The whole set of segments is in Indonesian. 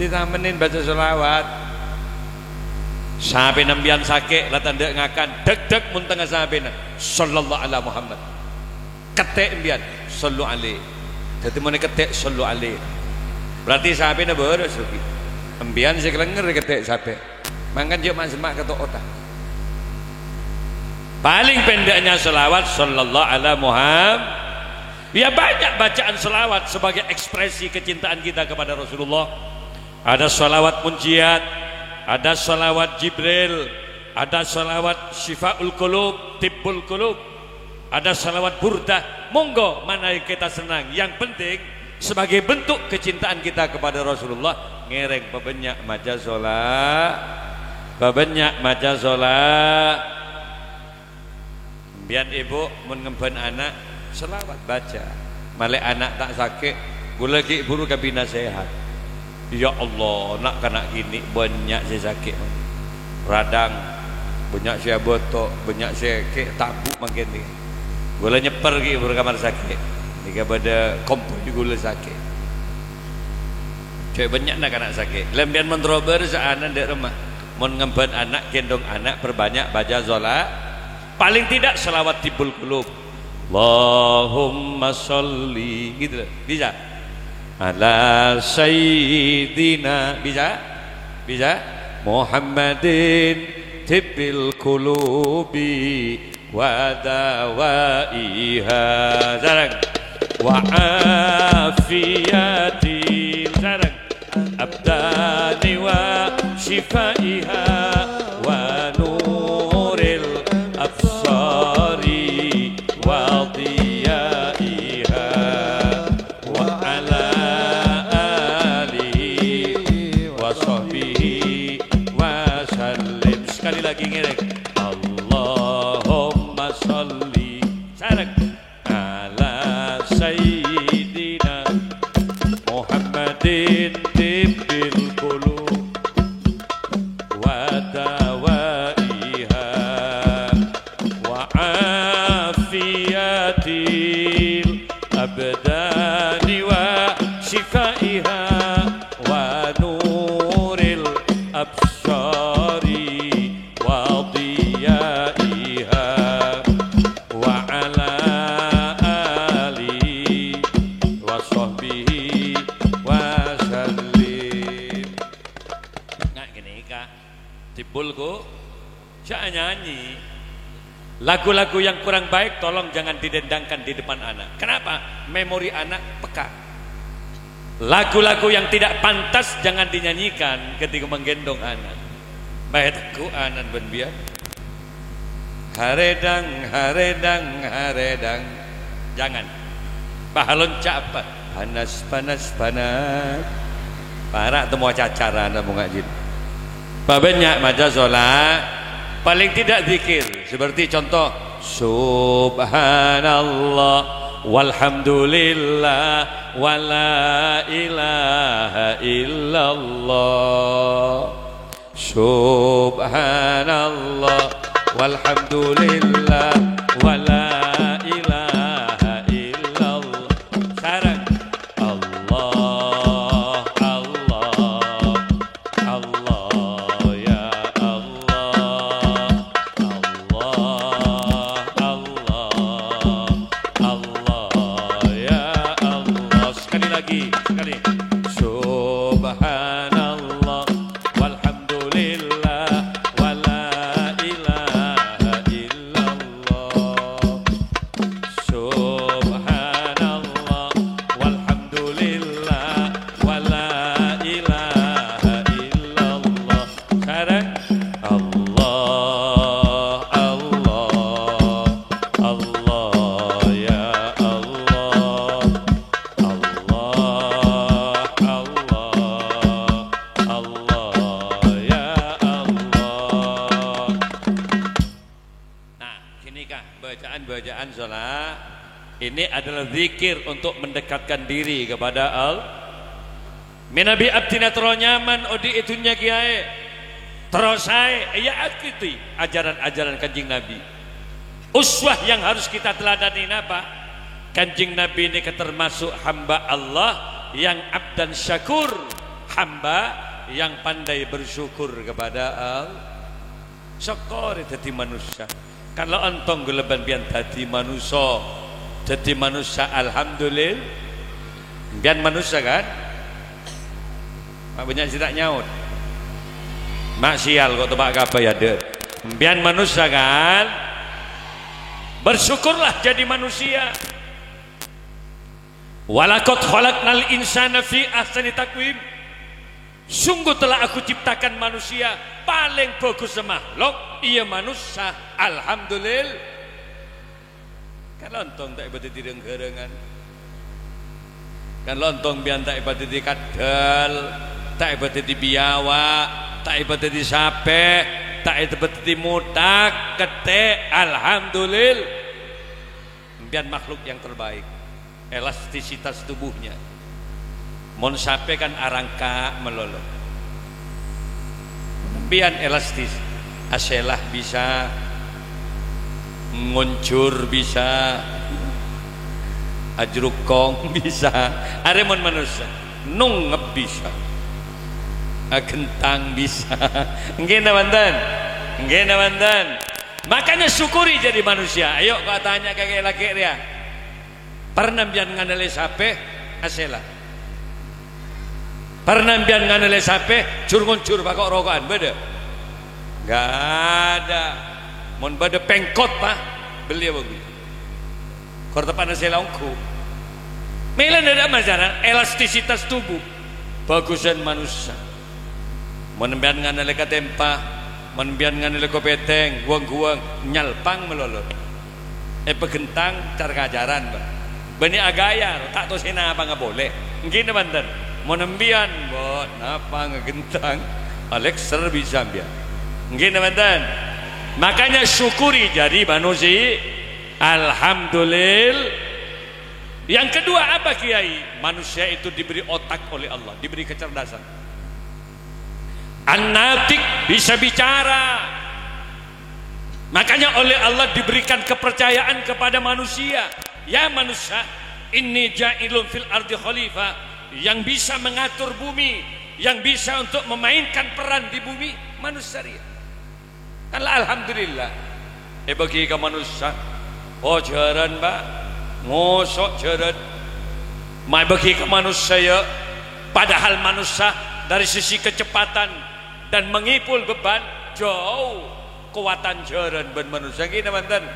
ditamenin baca selawat. Sampai nembian sakit latan dek ngakan deg mun tengah sabena sallallahu ala Muhammad ketek embian sallu alaihi dadi mun ketek sallu alaihi berarti sabena boros suki embian sing lenger ketek sampai mangkan yo semak ketok otak paling pendeknya selawat sallallahu ala Muhammad. Ya banyak bacaan selawat sebagai ekspresi kecintaan kita kepada Rasulullah. Ada selawat munjiat, ada salawat Jibril, ada salawat Syifaul Qulub, Tibbul Qulub, ada salawat Burdah. Monggo mana yang kita senang. Yang penting sebagai bentuk kecintaan kita kepada Rasulullah ngereng babanyak maca sholat, babanyak maca sholat. Biar ibu mengemban anak selawat baca. Malek anak tak sakit, gula lagi buru kabina sehat. Ya Allah, nak kena gini banyak saya sakit, radang, banyak saya botok, banyak saya kek tabuk makin ni. Gula nyeper lagi berkamar sakit, jika pada kompor gula sakit. Cek banyak nak kena sakit. Lembian mentrober seanan di rumah, mengemban anak, gendong anak, perbanyak baca zolat. Paling tidak selawat Tibbul Qulub. Allahumma sholli gitu bisa. Ala sayyidina bisa Muhammadin tibbil qulubi wa dawaiha sarang wa afiyati sarang abdani wa shifaiha wa nuril absari wa diyaiha wa ala sekali lagi ngerek Allahumma sholli sarek ala sayyidina Muhammadin tibbil qulub wa dawaiha wa afiyatil abdani wa shifaiha wa nuril absari Tibbulku saya nyanyi lagu-lagu yang kurang baik tolong jangan didendangkan di depan anak. Kenapa? Memori anak peka. Lagu-lagu yang tidak pantas jangan dinyanyikan ketika menggendong anak. Baikku anak ben biar haredang haredang haredang jangan bahalon capat panas panas panas para temu cacaran mau ngajin banyak maca sholat paling tidak zikir seperti contoh subhanallah walhamdulillah wala ilaha illallah subhanallah walhamdulillah wala ilaha illallah sarang Allah Allah Allah ya Allah Allah Allah Allah ya Allah sekali lagi sekali subhanallah walhamdulillah wala ilaha illallah subhanallah walhamdulillah wala ilaha illallah sekarang Allah Allah Allah ya Allah Allah Allah Allah ya Allah. Nah, inikah bacaan-bacaan sholat ini adalah zikir untuk mendekatkan diri kepada Allah. Minabi abdina tero nyaman odi itunya kiai terus saya ya akiti ajaran-ajaran Kanjeng Nabi. Uswah yang harus kita teladani apa? Kanjeng Nabi ini termasuk hamba Allah yang abdan syakur, hamba yang pandai bersyukur kepada Allah. Syukur dadi manusia. Kalau entong geleban bian dadi manusia, jadi manusia alhamdulillah. Bian manusia kan? Mak banyak tidak nyaut. Mak sial kok tebak apa ya dek. Bian manusia kan? Bersyukurlah jadi manusia. Walaqad khalaqnal insana fi ahsani taqwim. Sungguh telah aku ciptakan manusia paling bagus makhluk, iya manusia alhamdulillah. Kan lontong tak ibadah di denggerengan, kan lontong bian tak ibadah di kadal, tak ibadah di biawa, tak ibadah di sape, tak ibadah di mutak kete alhamdulillah. Bian makhluk yang terbaik, elastisitas tubuhnya. Mon sape kan arangka melolo, bian elastis, aselah bisa, nguncur bisa, ajrukong bisa, aremon manusia, nungep bisa, gentang bisa, nggih nawanten, nggih nawanten. Makanya syukuri jadi manusia. Ayo kau tanya kakek laki dia, pernah bian nganele sape, aselah. Pernah bian nganele sape cur-nguncur pakok rokokan beda? Gak ada. Mon beda pengkot pak beliau begitu. Kortepan saya longku. Melan ada masalah elastisitas tubuh bagusan manusia. Mon bian nganele katempa, mon bian nganele kopeteng, guang-guang nyalpang melolot. Pegentang cara kajaran pak. Bani agayar tak tahu sena apa nggak boleh. Gini banten. Monembian bot napa ngegentang Alexer bisa biar nggih teman-teman. Makanya syukuri jadi manusia alhamdulillah. Yang kedua apa Kiai? Manusia itu diberi otak oleh Allah, diberi kecerdasan. An-natik bisa bicara. Makanya oleh Allah diberikan kepercayaan kepada manusia. Ya manusia, inni ja'ilun fil ardi khalifah, yang bisa mengatur bumi, yang bisa untuk memainkan peran di bumi manusia. Alhamdulillah. Bagi ke manusia, oh jaran mbak, ngosok jaran. Mai bagi ke manusia ya, padahal manusia dari sisi kecepatan dan mengipul beban jauh kekuatan jaran ben manusia gini teman-teman.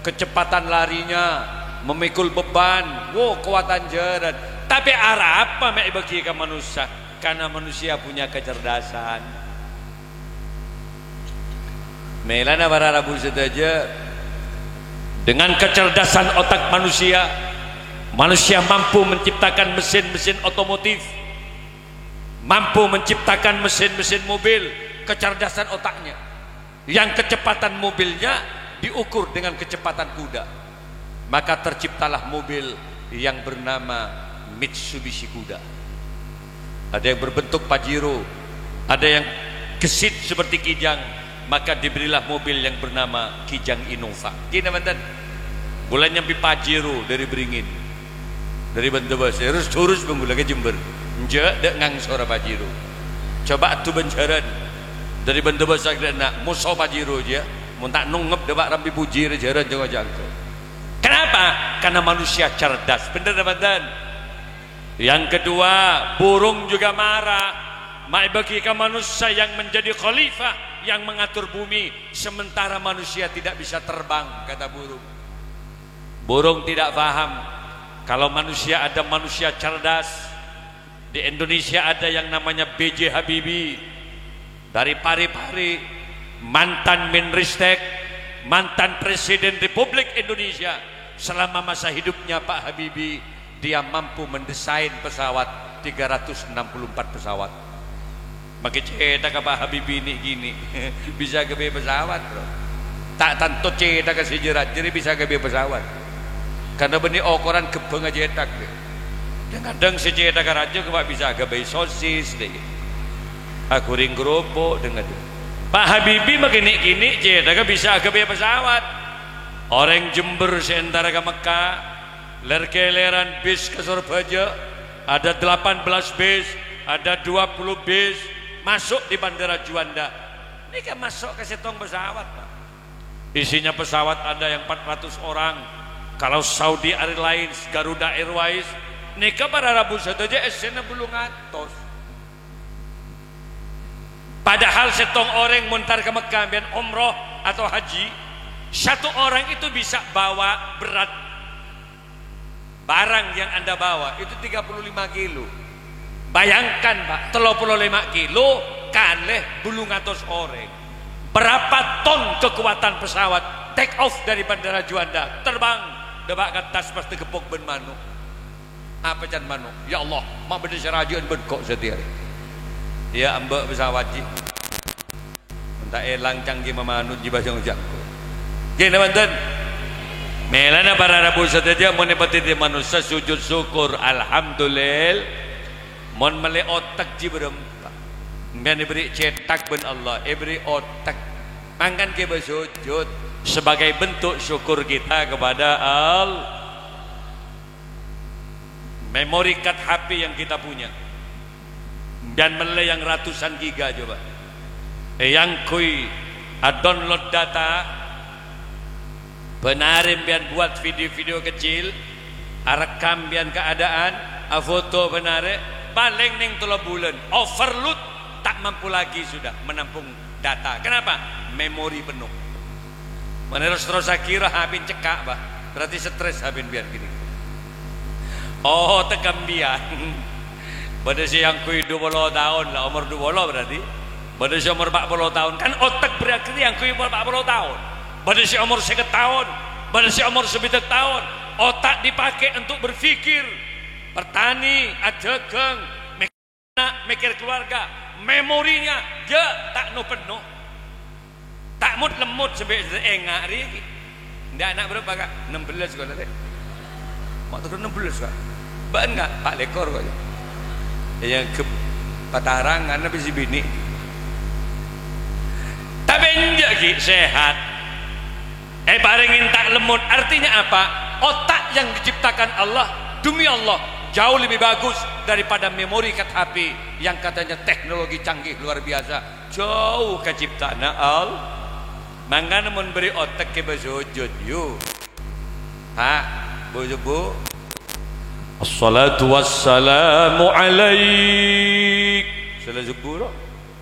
Kecepatan larinya, memikul beban, wow kekuatan jaran. Tapi arah apa mek bagi ke manusia? Karena manusia punya kecerdasan. Melana para rabu saja. Dengan kecerdasan otak manusia, manusia mampu menciptakan mesin-mesin otomotif, mampu menciptakan mesin-mesin mobil. Kecerdasan otaknya, yang kecepatan mobilnya diukur dengan kecepatan kuda. Maka terciptalah mobil yang bernama Mitsubishi kuda. Ada yang berbentuk Pajero, ada yang gesit seperti Kijang, maka diberilah mobil yang bernama Kijang Innova. Gini teman-teman, bulan nyampi Pajero dari Beringin, dari Bendebas, terus menggula ke Jember, njek dek ngang suara Pajero. Coba tu benjaran dari Bendebas agak nak musuh Pajero aja, muntak nungep debak rampi puji jaran jangan jangkau. Kenapa? Karena manusia cerdas, bener teman-teman. Yang kedua, burung juga marah. Mai bagi ke manusia yang menjadi khalifah, yang mengatur bumi, sementara manusia tidak bisa terbang, kata burung. Burung tidak paham kalau manusia ada manusia cerdas. Di Indonesia ada yang namanya B.J. Habibie, dari Pari-Pari, mantan Menristek, mantan Presiden Republik Indonesia. Selama masa hidupnya Pak Habibie, dia mampu mendesain pesawat 364 pesawat. Makin cetak ke Pak Habibie ini gini bisa ke pesawat bro. Tak tanto cetak ke sejerat jadi bisa ke pesawat. Karena benih ukuran gebeng aja cetak. Kadang secetak ke raja ke bisa ke sosis deh. Aku ring kerupuk dengan Pak Habibie makin gini cetak bisa ke pesawat. Orang Jember seantara ke Mekah, lerkeleran bis ke Surabaya ada 18 bis ada 20 bis masuk di Bandara Juanda. Ini kan masuk ke setong pesawat, Pak. Isinya pesawat ada yang 400 orang. Kalau Saudi Airlines, Garuda Airways, nika para Rabu saja esena belum ngatos. Padahal setong orang muntar ke Mekah biar umroh atau haji, satu orang itu bisa bawa berat barang yang Anda bawa itu 35 kilo. Bayangkan Pak, 35 kilo kalih belum ngatos orang. Berapa ton kekuatan pesawat take off dari Bandara Juanda, terbang debak ke atas pasti kepok ben manuk. Apa can manuk? Ya Allah, mak beda serajuan ben kok setiap. Ya ambek pesawat ji. Entah elang canggih memanut ji basang jangko. Gini teman-teman. Melana para Rabu saja mau nepati manusia sujud syukur alhamdulillah. Mon mele otak ji berempat. Biar diberi cetak ben Allah, beri otak. Angkan ke bersujud sebagai bentuk syukur kita kepada Allah. Memori card HP yang kita punya dan mele yang ratusan giga coba. Yang kui download data benarin biar buat video-video kecil, rekam biar keadaan, foto benare, paling ning 3 bulan overload tak mampu lagi sudah menampung data. Kenapa? Memori penuh. Terus kira habin cekak bah, berarti stres habin biar gini. Oh tegambian. Pada si yang kui 20 tahun lah, umur 20 berarti. Pada si umur 40 tahun kan otak berarti yang kui umur 40 tahun. Pada si umur 50 tahun, pada si umur 9 tahun, otak dipakai untuk berpikir, bertani, adegang, mikir keluarga, memorinya dia tak no penuh. Tak mut lemut sampai engak hari ini. Ndak anak berapa kak? 16 kok tadi. Mak turun 16 kak. Ban enggak? Pak lekor kok. Yang ke patarangan habis si bini. Tapi enggak ki sehat. Paringin tak lemut artinya apa? Otak yang diciptakan Allah demi Allah jauh lebih bagus daripada memori kat HP yang katanya teknologi canggih luar biasa. Jauh keciptaan Allah. Mangga memberi otak ke bersujud yuk. Ha, bu. Assalatu wassalamu alaik. Salah zuhur.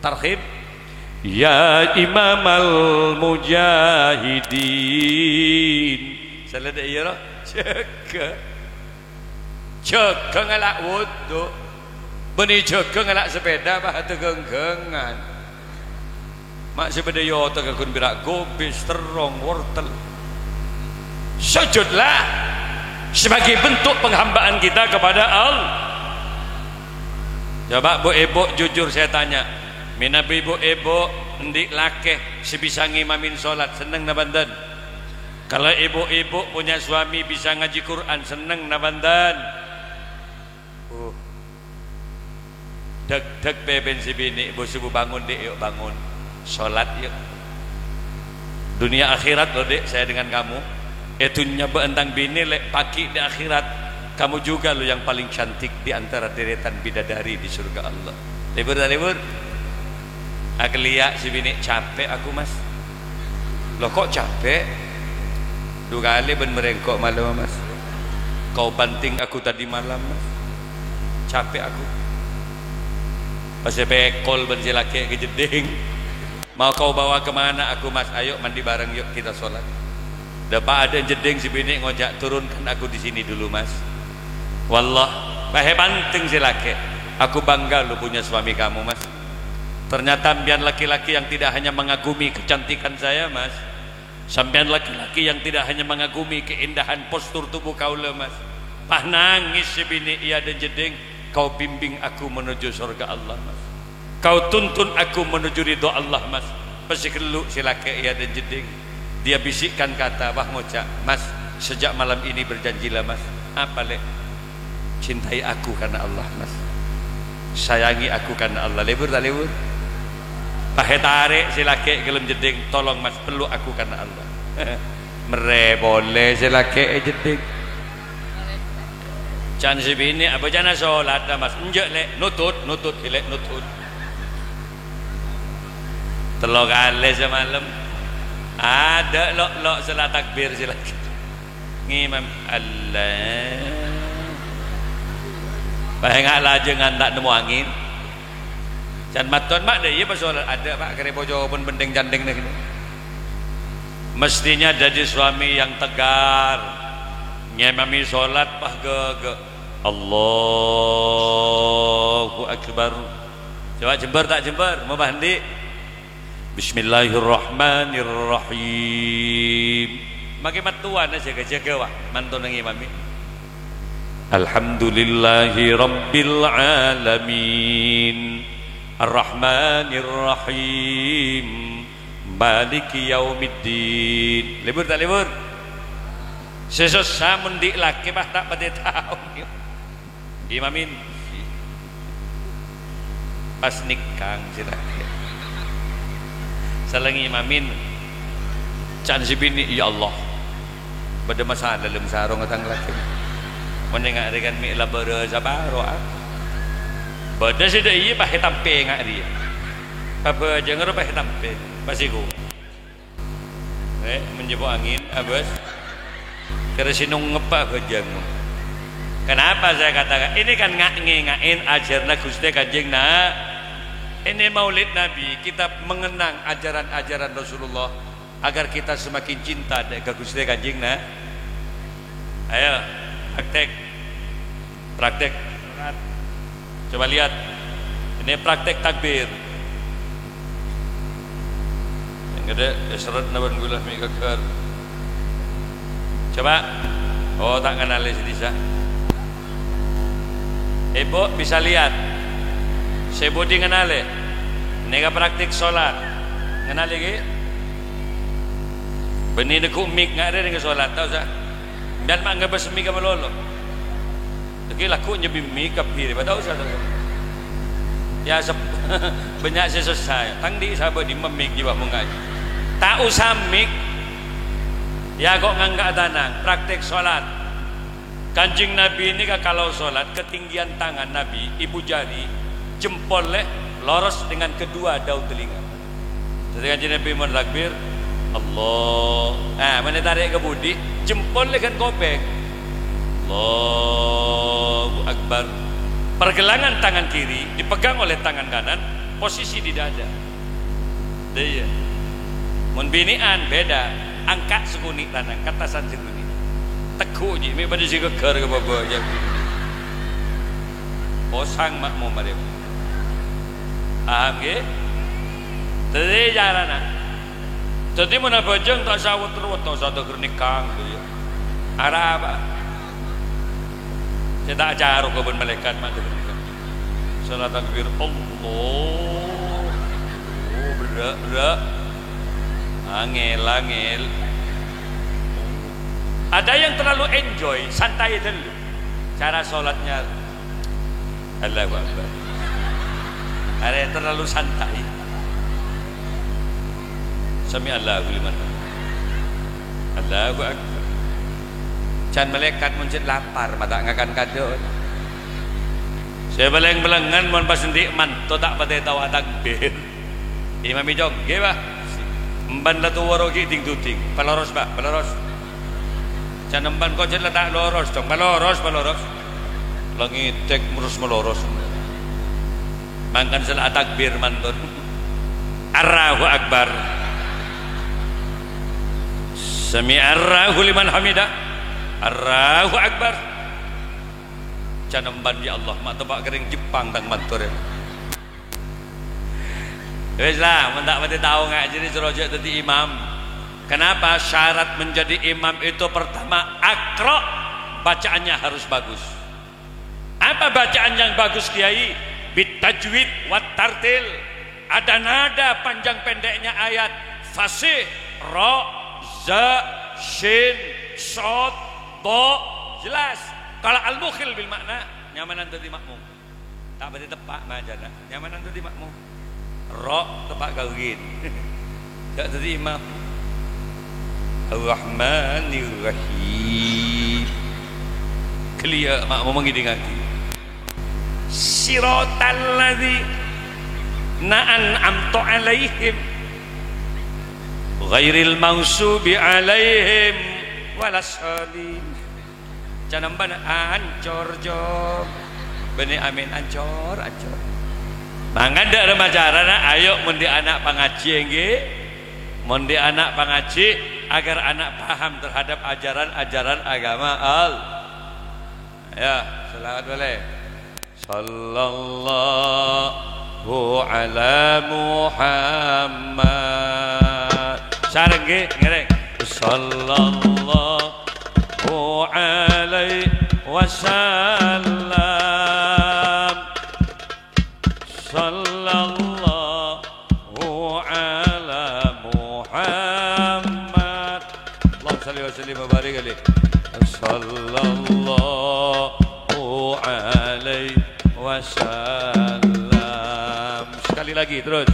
Tarhib. Ya Imam al-Mujahidin. Salah daerah. Jaga ngalak wudu. Beni jaga ngalak sepeda bah tegenggengan. Mak sepeda yo tegakun birak gobis terong wortel. Sujudlah sebagai bentuk penghambaan kita kepada Allah. Coba bu ibu jujur saya tanya, minabi ibu ndik lakeh sebisa ngimamin solat seneng na banten. Kalau ibu-ibu punya suami bisa ngaji Quran seneng na banten. Deg beben si bini ibu subuh bangun dek yuk bangun. Sholat yuk. Dunia akhirat loh dek saya dengan kamu. Itu nyaba entang bini lek pagi di akhirat. Kamu juga lo yang paling cantik di antara deretan bidadari di surga Allah. Libur. Aku lihat si bini capek aku mas. Lo kok capek? 2 kali ben merengkok malam mas. Kau banting aku tadi malam mas. Capek aku. Pas bekol ben si laki ke jeding. Mau kau bawa kemana aku mas? Ayo mandi bareng yuk kita sholat. Dapat ada jeding si bini ngojak turunkan aku di sini dulu mas. Wallah, bahe banting si laki. Aku bangga lu punya suami kamu mas. Ternyata sampean laki-laki yang tidak hanya mengagumi kecantikan saya mas. Sampean laki-laki yang tidak hanya mengagumi keindahan postur tubuh kau le mas. Pah nangis si bini iya dan jeding. Kau bimbing aku menuju surga Allah mas. Kau tuntun aku menuju ridho Allah mas. Pasti keluk si laki iya dan jeding. Dia bisikkan kata wah ngocak mas sejak malam ini berjanjilah mas. Apa le? Cintai aku karena Allah mas. Sayangi aku karena Allah. Lebur tak lebur? Pakai tarik si laki gelem jeding. Tolong mas peluk aku karena Allah. Mere boleh si laki jeding. Can si bini apa jana solat mas enjek lek nutut lek nutut telok kali semalam ada lok salat takbir silakan ngimam Allah bahaya lajeng tak nemu angin can maton mak deh iya pas solat ada pak kere bojo pun bendeng jandeng nih mestinya jadi suami yang tegar ngimami solat pah ge Allahu Akbar coba jember tak jember mau mandi Bismillahirrahmanirrahim makin matuan aja jaga wah mantun nang imami Alhamdulillahi Rabbil Alamin Ar-Rahmanir-Rahim Maliki Yaumiddin libur tak libur sesusah mendik laki mah tak pada tahu imamin pas nikah silakan salangi imamin can si bini ya Allah pada masa dalam sarung atang laki menengah dengan mi labara sabaro pada sudah iya pakai tampe ngak dia apa jangan pakai tampe pasiku menjebok angin abas keresinung ngepak kejangmu. Kenapa saya katakan ini kan ngain ajarna Gusti Kanjeng nak ini maulid Nabi kita mengenang ajaran-ajaran Rasulullah agar kita semakin cinta ke Gusti Kanjeng nak ayo praktek coba lihat ini praktek takbir yang gede esrat naban gula mikakar coba oh tak kenal sedisa ibu bisa lihat saya bodi ngenale nega praktik sholat ngenale ke benih deku mik nggak ada dengan sholat tahu sah dan mak nggak bersemi ke melolo lagi laku nyebi mik kapir tahu sah ya banyak selesai tangdi sahabat di memik jiwa mengaji tak usah mik ya kok nggak tanang praktik sholat Kanjeng Nabi ini kalau sholat ketinggian tangan Nabi ibu jari jempol lurus dengan kedua daun telinga jadi Kanjeng Nabi mentakbir Allah mana tarik ke budi jempol kan kopeng Allahu Akbar pergelangan tangan kiri dipegang oleh tangan kanan posisi di dada dia mun binian beda angkat sekuni tanang katasan sekuni teguh je, pada si kekar ke bapa je. Osang makmum mereka. Paham ke? Tadi jalan Tadi mana bajang tak sawat terus, tak satu kernikang tu ya. Arah apa? Saya tak ajar kebun malaikat mak tu kernikang. Salat takbir Allah. Oh berak. Angel. Ada yang terlalu enjoy, santai dulu. Cara sholatnya Allahu Akbar. Ada yang terlalu santai. Sami Allahu liman. Allahu Akbar. Can malaikat muncul lapar, mata ngakan kado. Saya beleng-belengan mun pas ndik man, to tak pate tawa takbir. Imam jog, nggih Pak. Emban latu warogi ting tuting. Paloros Pak, paloros. Canemban kau jelas tak loros dong, meloros, lagi tek merus meloros. Mangkan salat takbir mantun. Allahu Akbar. Sami'allahu liman hamidah. Allahu Akbar. Canemban ya Allah, mak tebak kering Jepang tang mantur. Wes lah, mentak mati tahu ngak jadi serojak tadi imam. Kenapa syarat menjadi imam itu pertama akro bacaannya harus bagus. Apa bacaan yang bagus Kiai? Bitajwid wat tartil. Ada nada panjang pendeknya ayat fasih ra za shin shad do jelas. Kalau al-mukhil bil makna nyamanan tadi makmum. Tak boleh tepak majana. Nyamanan tadi makmum. Ra tepak gawin. Tak tadi imam. Ar-Rahmanir-Rahim Kelia mak ngomong gini ngaki. Siratal ladzi na'an'amtu alaihim ghairil maghsubi alaihim walassalin. Jangan bana ancor jo. Bani amin ancor. Mangga ndak remajarana ayo mundi anak pangaji nggih. Mundi anak pangaji agar anak paham terhadap ajaran-ajaran agama Ya, selawat boleh. Sallallahu ala Muhammad. Sareng nggih, ngereng. Sallallahu alaihi wasallam. Sallallahu ala Muhammad. Allahumma shalli wa sallim wa barik alaihi. Sallallahu alaihi wasallam. Sekali lagi terus.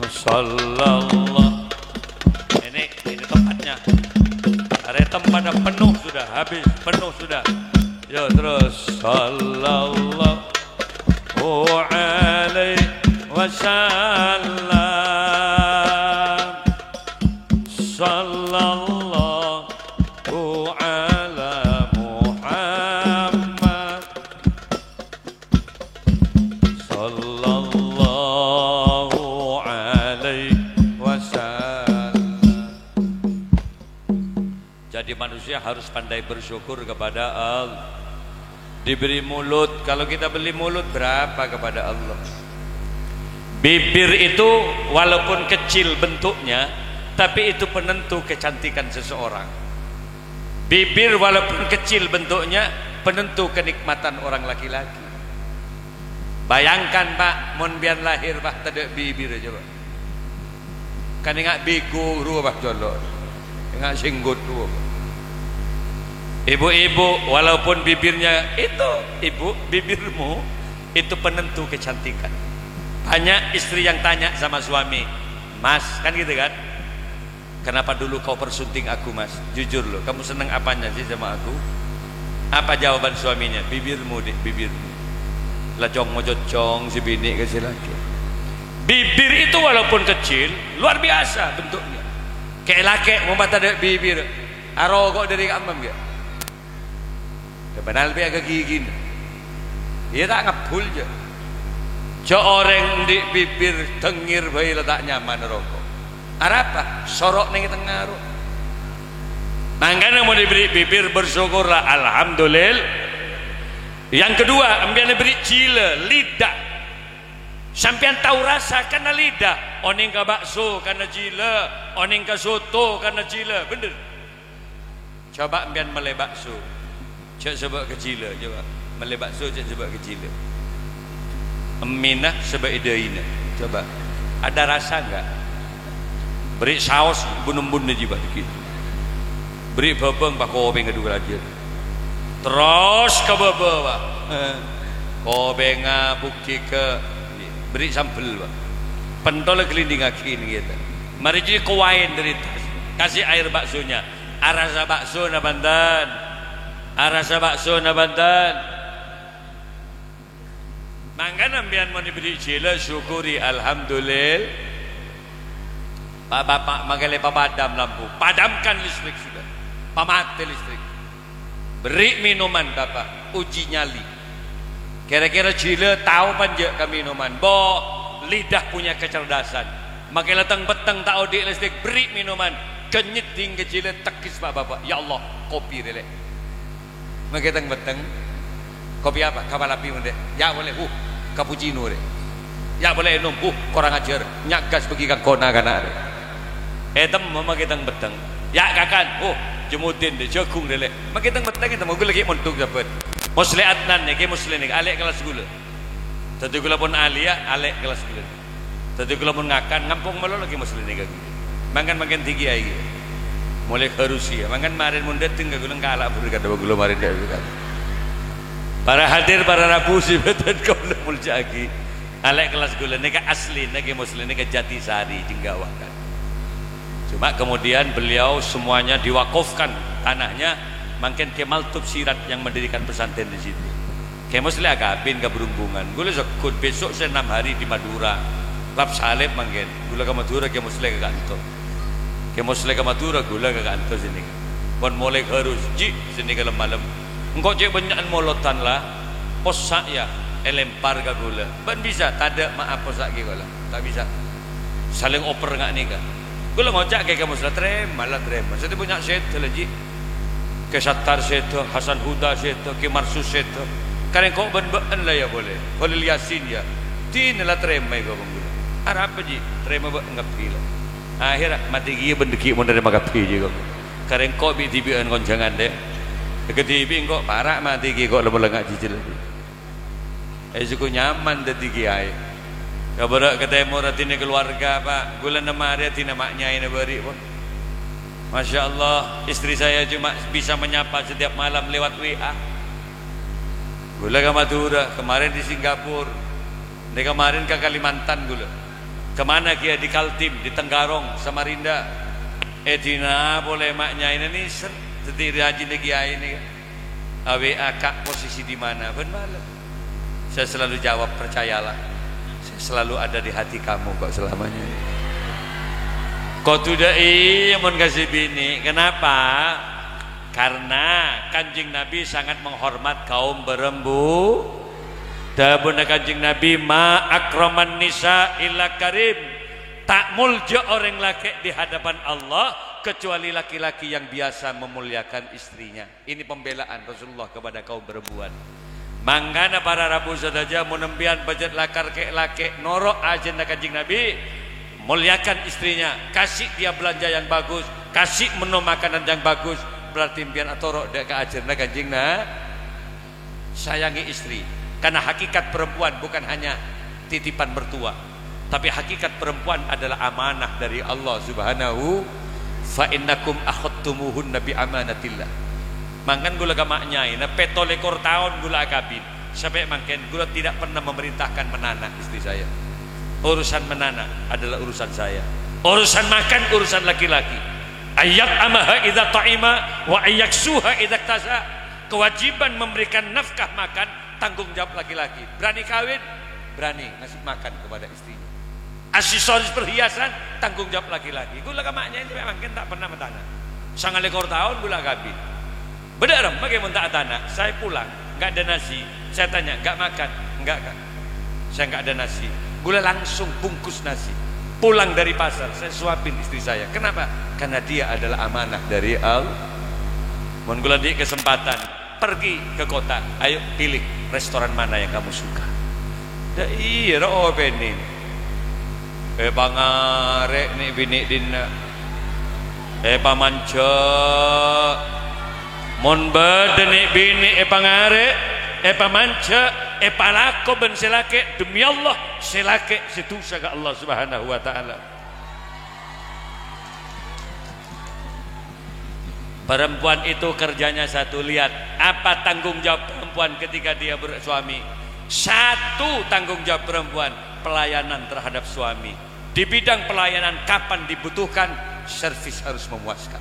Sallallahu. Ini tempatnya. Ada tempat penuh sudah, habis penuh sudah. Yo terus. Sallallahu alaihi wasallam. Sallallahu ala Muhammad. Sallallahu alaihi wasallam. Jadi manusia harus pandai bersyukur kepada Allah. Diberi mulut, kalau kita beli mulut berapa kepada Allah? Bibir itu walaupun kecil bentuknya, tapi itu penentu kecantikan seseorang. Bibir walaupun kecil bentuknya, penentu kenikmatan orang laki-laki. Bayangkan Pak, mon biar lahir Pak tidak bibir aja Pak. Kan ingat bego ruh Pak jolor, ingat singgut ruh. Ibu-ibu walaupun bibirnya itu, ibu bibirmu itu penentu kecantikan. Banyak istri yang tanya sama suami, Mas kan gitu kan, kenapa dulu kau persunting aku Mas? Jujur loh, kamu seneng apanya sih sama aku? Apa jawaban suaminya? Bibirmu deh, bibirmu. Lajong mojocong si bini ke si laki. Bibir itu walaupun kecil luar biasa bentuknya. Kayak laki mau mata ada bibir, arogok dari kamam ya. Kebenaran dia agak gigi, dia tak ngapul je. Orang di bibir tengir bayi letak nyaman rokok. Apa? Sorok nih tengah rok. Makanya mau diberi bibir bersyukurlah, alhamdulillah. Yang kedua, ambil diberi cila, lidah. Sampian tahu rasa karena lidah. Oning ka bakso karena cila, oning ka soto karena cila, bener. Coba ambil meleh bakso. Cek sebab kecil coba meleh bakso, cek sebab kecil eminah sebab ideina coba ada rasa enggak? Beri saus bunun-bunun juga dikit, beri bebeng pak kobeng kedua aja terus ke bebeng pak kobenga buki ke beri sambel pak pentol gelinding akin gitu. Mari jadi kuain dari tas, kasih air baksonya, arasa bakso na Banten, arasa bakso na Banten. Mangga nambian mau diberi cila syukuri alhamdulillah. Pak bapak magale padam lampu, padamkan listrik sudah, pamati listrik. Beri minuman bapak, uji nyali. Kira-kira cila tahu panja ke minuman, bo lidah punya kecerdasan. Makai letang beteng tak audit listrik, beri minuman, kenyit tinggi cila tekis pak bapak. Ya Allah, kopi relek. Makai letang beteng. Kopi apa? Kapal api mende. Ya boleh, cappuccino deh. Ya boleh minum, kurang ajar. Nyagas pergi ke kona kana deh. Tem memakai tang beteng. Ya kakan, jemutin deh, jagung deh. Makai tang beteng itu mau gue lagi montuk dapat. Musli Adnan nih, musli nih, alek kelas gula. Tadi gula pun alia, alek kelas gula. Tadi gula pun ngakan, ngampung malu lagi musli nih kan. Makan tinggi aja. Mulai ke Rusia, makan marin mundet tinggal gula kalah berkat gula marin dah berkat. Para hadir, para rapusi betul kau muljaki. Alek kelas gula nega asli, nega muslim, nega Jatisari Jenggawakan. Cuma kemudian beliau semuanya diwakafkan tanahnya Makin Kemal Tubsirat yang mendirikan pesantren di situ. Kemal sele agapin ke berhubungan. Gula sekut besok saya 6 hari di Madura. Lap salib makin. Gula ke Madura Kemal sele ke kantor. Kemal sele ke Madura gula ke kantor sini. Pon mulai harus ji sini ke malam. Engkau cek banyakan molotan lah. Posak ya, lempar ke gula. Ban bisa, tak ada maaf posak ke gula. Tak bisa. Saling oper ngak ni kan. Gula ngocak kayak kamu sudah terima lah terima. Saya punya set lagi. Ke Sattar seto, Hasan Huda seto, ke Marsus seto. Karena kau ben-ben lah ya boleh. Kalau Yasin ya, tin lah terima kau gula. Arab aja terima enggak pila. Akhirnya mati gigi bendeki mun dari magapi je kau. Karena kau bi tibian konjangan deh. Ketibi kau parah mati gigi kau lembelengak cicil lagi. Suku nyaman deh tinggi ay. Kabar ketemu ratine keluarga pak. Gula nama dia tina maknya ini beri pun. Masya Allah, istri saya cuma bisa menyapa setiap malam lewat WA. Gula ke Madura, kemarin di Singapura, di kemarin ke Kalimantan gula. Kemana kia di Kaltim, di Tenggarong, Samarinda. Dina boleh maknya ini nih setir rajin lagi ini. WA kak posisi di mana? Ben malam. Saya selalu jawab percayalah, saya selalu ada di hati kamu kok selamanya. Kau tidak mun kasih bini. Kenapa? Karena Kanjeng Nabi sangat menghormat kaum berembu. Dabuna Kanjeng Nabi ma akraman nisa illa karim. Tak mulja orang laki di hadapan Allah kecuali laki-laki yang biasa memuliakan istrinya. Ini pembelaan Rasulullah kepada kaum perempuan. Mangana para rabu saja menembian budget lakar ke laki norok agenda Kanjeng Nabi. Muliakan istrinya, kasih dia belanja yang bagus, kasih menu makanan yang bagus. Berarti pian atorok dek ke ajarna Kanjeng na sayangi istri. Karena hakikat perempuan bukan hanya titipan mertua, tapi hakikat perempuan adalah amanah dari Allah Subhanahu. Fa innakum akhadtumuhunna bi amanatillah. Mangkan gula gamaknya ini petolekor tahun gula akabin. Sampai makin gula tidak pernah memerintahkan menana istri saya. Urusan menana adalah urusan saya. Urusan makan urusan laki-laki. Ayat amaha idza ta'ima wa ayaksuha idza tasa. Kewajiban memberikan nafkah makan tanggung jawab laki-laki. Berani kawin, berani ngasih makan kepada istrinya. Aksesoris perhiasan tanggung jawab laki-laki. Gula kamaknya itu memang tak pernah mentana. Sangat lekor tahun gula kabin. Benar, bagaimana tak tanah? Saya pulang, enggak ada nasi. Saya tanya, enggak makan? Enggak. Saya enggak ada nasi. Gula langsung bungkus nasi. Pulang dari pasar, saya suapin istri saya. Kenapa? Karena dia adalah amanah dari Allah. Mohon gula di kesempatan pergi ke kota. Ayo pilih restoran mana yang kamu suka. Dah iya, oh penin. Bangare nih bini dina. Pamanca. Mon bade nih bini pangare. Pamanca. Palako ben selake demi Allah selake setusa ke Allah Subhanahu wa taala. Perempuan itu kerjanya satu, lihat apa tanggung jawab perempuan ketika dia bersuami. Satu tanggung jawab perempuan, pelayanan terhadap suami. Di bidang pelayanan kapan dibutuhkan, servis harus memuaskan.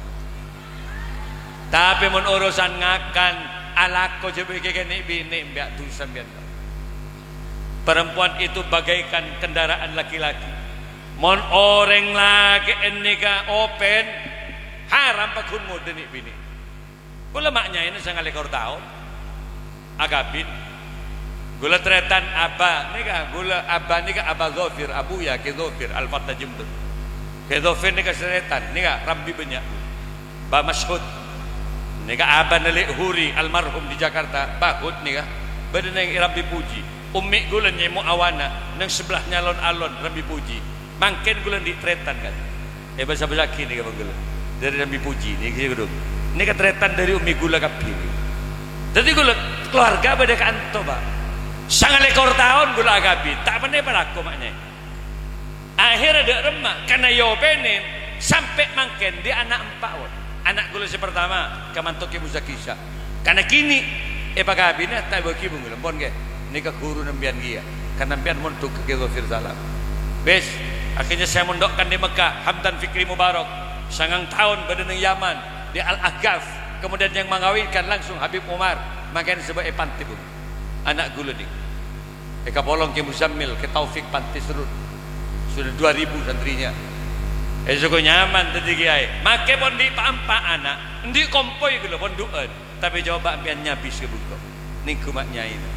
Tapi mun urusan ngakan alako jebe kene bini mbak tu sampean. Perempuan itu bagaikan kendaraan laki-laki. Mon orang lagi enika open haram pakun modeni bini. Gula maknya ini sangat lekor tahun. Agabin. Gula tretan apa? Nika gula abah nika abah Zofir abu ya ke Zofir al-Fatah Jimdun. Ke Zofir nika tretan nika Rambi banyak. Ba Masyhud. Nika abah Nalik Huri almarhum di Jakarta. Bahut nika. Badan yang Rambi Puji. Umi gulen nyemu awana nang sebelah nyalon alon Rambi Puji. Mangken gulen di tretan kan. Bahasa kini ka gulen. Dari Rambi Puji ni gedung. Ini ketretan dari umi gula kapi. Jadi gulen keluarga pada kanto ba. Sangat lekor tahun gula kapi. Tak pernah berlaku maknya. Akhirnya dia remah karena yobenin sampai mangken dia anak 4. Anak gula si pertama kamantoke Muzakisha. Karena kini pagabina tak bagi bungulan pon ke. Nika guru nembian dia karena nembian montuk ke Zofir Salam. Bes akhirnya saya mondokkan di Mekah Hamdan Fikri Mubarak sangang tahun badan Yaman di Al-Ahqaf kemudian yang mengawinkan langsung Habib Umar makan sebagai panti pun anak gula nih Eka Bolong ke Muzammil ke Taufik Panti Serut sudah 2000 santrinya esok nyaman tadi kiai make pon di pampa anak di kompoi gula pon duan tapi coba ambian nyabis ke buku nih kumaknya ini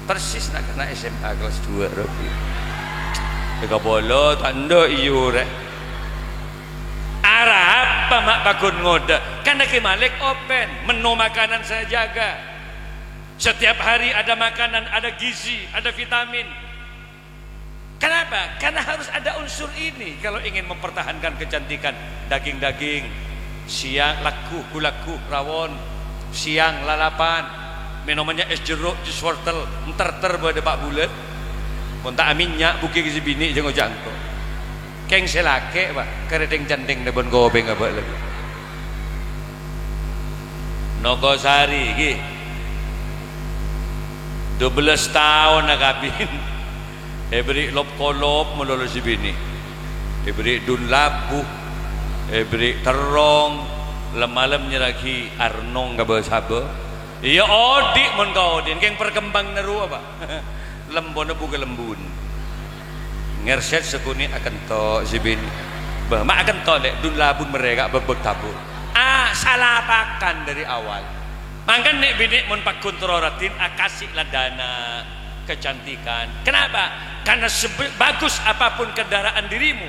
persis nak kena SMA kelas 2 Rabi Eka Bolo tanda iyo rek arah apa mak bakun ngoda karena Ki Malik open menu makanan saya jaga setiap hari ada makanan ada gizi ada vitamin kenapa? Karena harus ada unsur ini kalau ingin mempertahankan kecantikan daging-daging siang laku kulaku rawon siang lalapan minumannya es jeruk jus wortel entar-ter pada pak bulet kontak aminnya buki gizi bini jangan jangko keng selake pak keredeng candeng debon gobeng apa lagi Nogosari ki 12 tahun nak kabin beri lop kolop melolo si bini beri dun labu beri terong lemalamnya lagi arnong kabel sabe iya odik mon kau odin keng perkembang neru apa lembon buka lembun ngerset sekuni akan to si bini bah mak akan to dek dun labun mereka bebek tabur salah pakan dari awal mangkan nek bini mon pak kontroratin kasih lah dana kecantikan kenapa karena bagus apapun kendaraan dirimu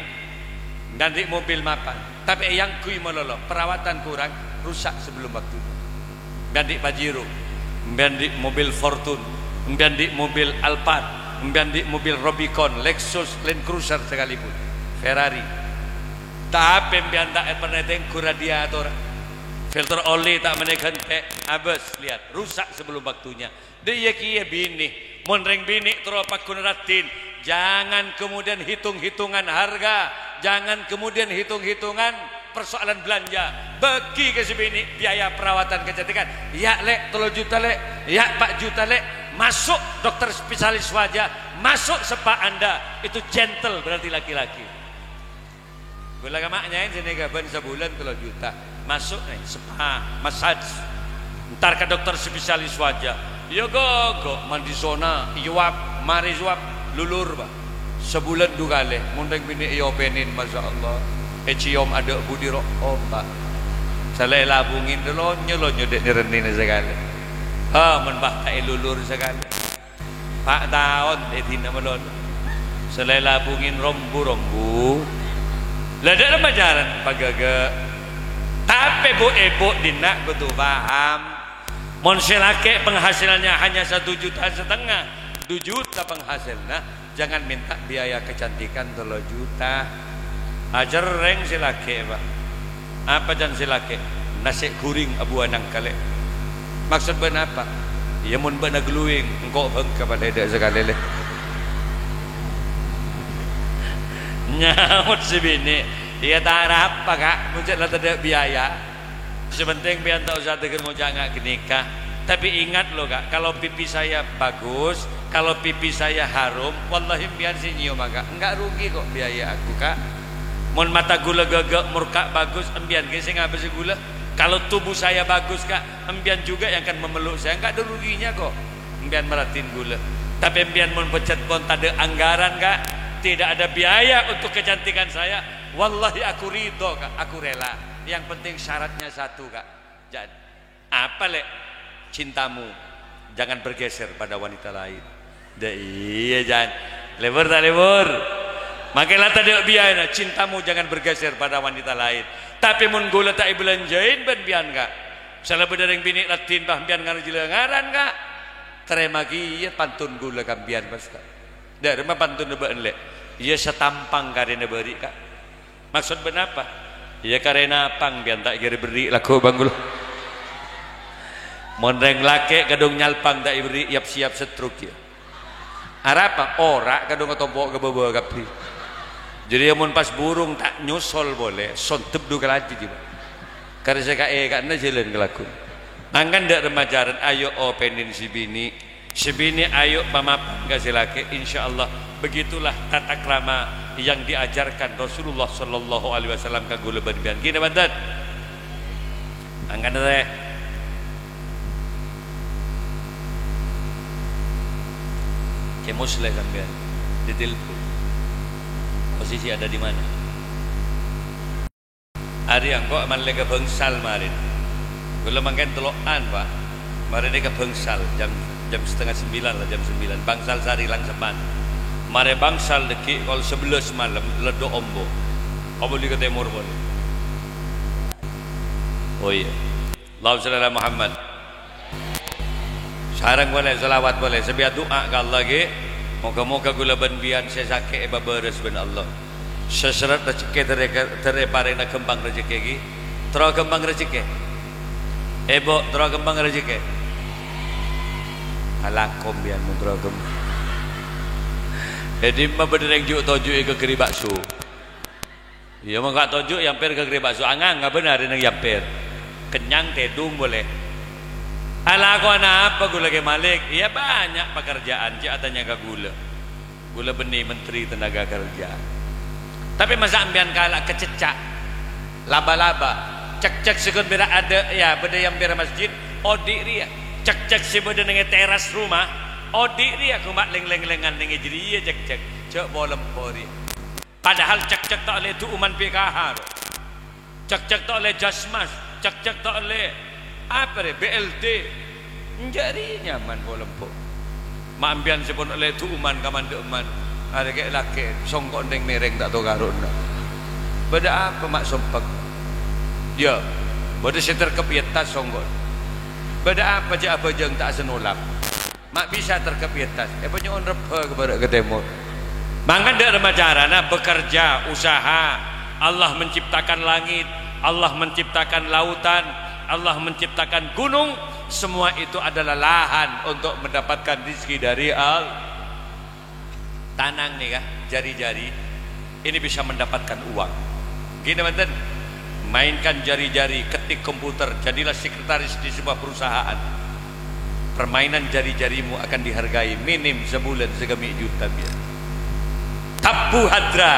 dan di mobil mapan tapi yang kui melolo perawatan kurang rusak sebelum waktu dan di Pajero dan di mobil Fortune dan di mobil Alphard dan di mobil Rubicon Lexus Land Cruiser sekalipun Ferrari tapi biar tak pernah tengku radiator filter oli tak menekan abes lihat rusak sebelum waktunya dia kia bini monreng bini teropak kunratin jangan kemudian hitung-hitungan harga jangan kemudian hitung-hitungan persoalan belanja bagi ke si bini biaya perawatan kecantikan ya lek 3 juta lek ya 4 juta lek masuk dokter spesialis wajah masuk spa anda itu gentle berarti laki-laki gula maknya ini sini gaban sebulan 3 juta masuk nih spa massage ntar ke dokter spesialis wajah ya go mandi zona iwap mari suap lulur bah sebulan 2 kali mundeng bini iopenin masya Allah cium ada budi roh mbak saleh labungin dulu nyelonyo dek nirenin sekali menbah tak lulur sekali pak tahun tina melon saleh labungin rombu lada remajaran pagaga tapi bu ibu dinak betul paham monselake penghasilannya hanya 1,5 juta 2 juta penghasilnya jangan minta biaya kecantikan 3 juta ajar reng silake pak apa jangan silake nasi kuring abu anang kale maksud ben apa ya mun bena gluing engkau bengka pada dak sekali leh nyaut si bini ya tak apa kak muncul lah tidak biaya sepenting biar tak usah tegur ngojak nggak kenikah tapi ingat loh kak kalau pipi saya bagus kalau pipi saya harum wallahi biar si nyium kak enggak rugi kok biaya aku kak mon mata gula gagak murka bagus embian ke saya ngapa gula kalau tubuh saya bagus kak embian juga yang akan memeluk saya enggak ada ruginya kok embian meratin gula tapi embian mon pecat pun tak ada anggaran kak tidak ada biaya untuk kecantikan saya wallahi aku ridho kak aku rela yang penting syaratnya satu kak jadi apa lek cintamu jangan bergeser pada wanita lain iya jangan lebur tak lebur makanya tadi biaya cintamu jangan bergeser pada wanita lain tapi mun gula tak belanjain ben bian kak salah bedareng bini latin bah bian ngaran jelengaran kak terima iya pantun gula kan bian pas kak dari mana pantun nebak lek iya setampang karena beri kak maksud benapa iya karena pang bian tak kira beri laku banggul mondreng lake kadung nyalpang tak beri yap siap setruk ya arapa ora kadung tombok ke bawah kapi jadi amun pas burung tak nyusul boleh sontep duka lagi juga karena saya karena jalan kelakun angkan dak remajaran ayo openin si bini ayo pamapan kasih laki insyaallah begitulah tata krama yang diajarkan Rasulullah sallallahu alaihi wasallam ka gula ban gini bantet angkan teh Kemusle sampean ditelepon. Posisi ada di mana? Hari yang kok malah ke Bangsal marin. Gula mangken telokan Pak. Marin ke Bangsal jam 8:30 lah, jam 9. Bangsal Sari Langsepan. Mare Bangsal deki kalau 11 malam ledo ombo. Ombo di ke timur boleh. Oh iya. Allahumma shalli ala Muhammad. Sekarang boleh selawat boleh. Sebiar doa ke Allah ke. Moga-moga gula benbian saya sakit baberes ben Allah. Seseret rezeki terepare na kembang rezeki ki. Tro kembang rezeki. Ebo tro kembang rezeki. Alakom bian tro kembang. Jadi mah benereng juk toju ke keri bakso. Ya mah gak toju yamper ke keri bakso. Angang enggak benar nang yamper. Kenyang tedung boleh. Ala aku apa gula ke Malik? Iya banyak pekerjaan. Cik atanya ke gula. Gula benih menteri tenaga kerja. Tapi masa ambian kalak kececak laba-laba cek-cek sekut beda ada ya beda yang beda masjid odik ria cek-cek si beda dengan teras rumah odik ria kumak leng-leng-lengan dengan jadi iya cek-cek cek bolem pori padahal cek-cek tak oleh tu uman PKH cek-cek tak oleh jasmas cek-cek tak oleh apa deh BLT jadi nyaman bolem po mak ambian si pun oleh tu uman kaman deuman ada kayak laki songkok neng mereng tak tahu karun beda apa mak sompak ya beda seter kepietas songkok beda apa je apa jeng tak senolap mak bisa terkepietas punya on repa kepada ketemu mangkan dak remaja nah bekerja usaha Allah menciptakan langit Allah menciptakan lautan Allah menciptakan gunung semua itu adalah lahan untuk mendapatkan rezeki dari Allah tanang nih kah jari-jari ini bisa mendapatkan uang gini teman-teman mainkan jari-jari ketik komputer jadilah sekretaris di sebuah perusahaan permainan jari-jarimu akan dihargai minim sebulan segemi juta biar tapu hadra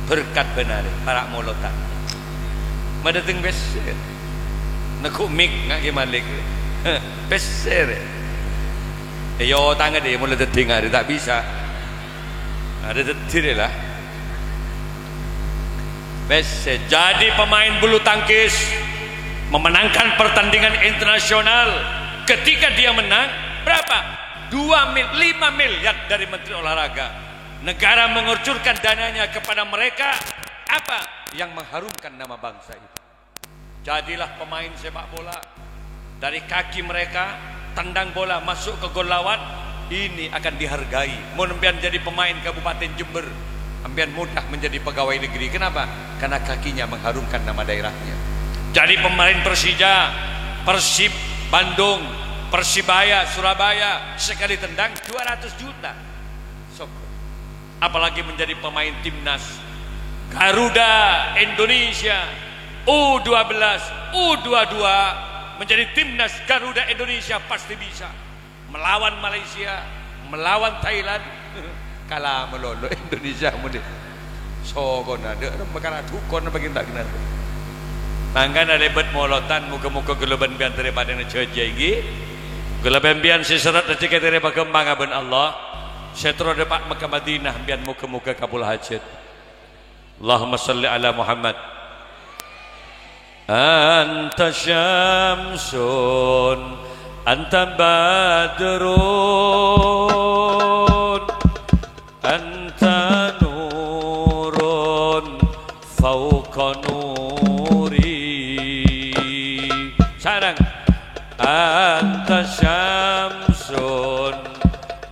berkat benar para molotan madateng beser nekuk mik ngak Malik beser yo tangan dia mulai terdengar dia tak bisa ada detir lah bese jadi pemain bulu tangkis memenangkan pertandingan internasional ketika dia menang berapa 5 miliar dari Menteri Olahraga negara mengucurkan dananya kepada mereka apa yang mengharumkan nama bangsa itu jadilah pemain sepak bola dari kaki mereka tendang bola masuk ke gol lawan ini akan dihargai mau ambian jadi pemain Kabupaten Jember ambian mudah menjadi pegawai negeri kenapa? Karena kakinya mengharumkan nama daerahnya jadi pemain Persija Persib Bandung Persibaya Surabaya sekali tendang 200 juta apalagi menjadi pemain timnas Garuda Indonesia U12 U22 menjadi timnas Garuda Indonesia pasti bisa melawan Malaysia melawan Thailand kalah melolo Indonesia mudi sokon ada makana dukon bagi tak kenal mangkan ada lebet molotan muka-muka geleban bian daripada ngejeje iki geleban bian seseret rezeki daripada kembang aben Allah setro depak Mekah Madinah bian muka-muka kabul hajat Allahumma salli ala Muhammad Anta syamsun Anta badrun Anta nurun Fauqa nuri Sarang Anta syamsun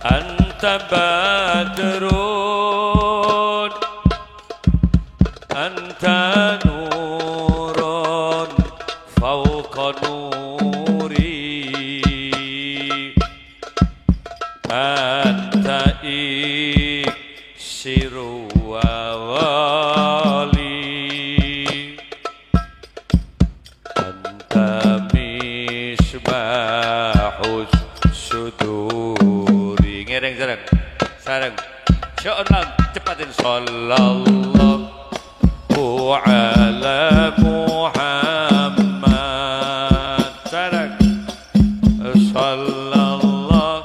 Anta badrun Anta nurun nuri anta iksiru wali anta misbahus suduri ngereng sarang sya'allah cepatin sallallahu ala Muhammad sarang sallallahu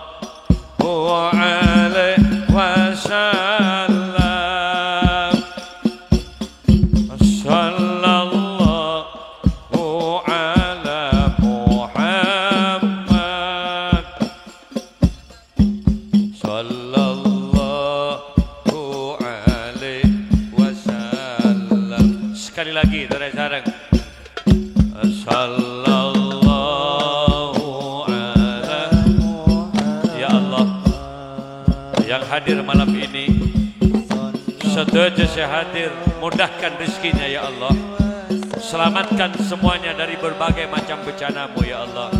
sekali lagi dari sarang. Sallallahu ala ya Allah yang hadir malam ini sedaya hadir mudahkan rezekinya ya Allah, selamatkan semuanya dari berbagai macam bencana-Mu ya Allah,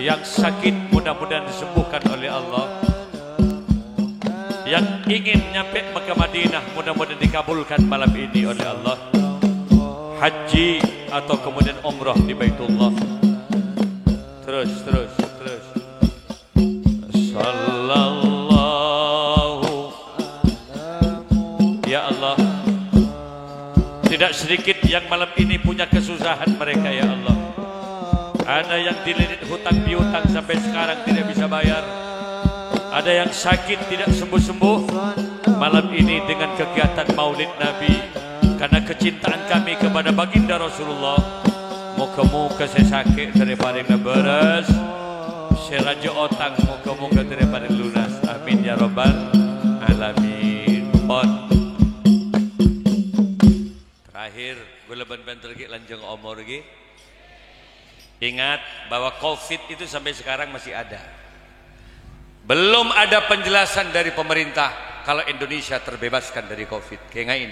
yang sakit mudah-mudahan disembuhkan oleh Allah, yang ingin nyampe ke Madinah mudah-mudahan dikabulkan malam ini oleh Allah, haji atau kemudian umrah di Baitullah. Terus sallallahu ya Allah, tidak sedikit yang malam ini punya kesusahan mereka ya Allah. Ada yang dililit hutang piutang sampai sekarang tidak bisa bayar, ada yang sakit tidak sembuh-sembuh. Malam ini dengan kegiatan Maulid Nabi, karena kecintaan kami kepada baginda Rasulullah, moga-moga saya sakit daripada beres, saya raja otang moga-moga daripada lunas. Amin ya rabbal alamin. Terakhir gue leban banter lagi lanjeng omor lagi. Ingat bahwa COVID itu sampai sekarang masih ada. Belum ada penjelasan dari pemerintah kalau Indonesia terbebaskan dari COVID. Kayak ngain.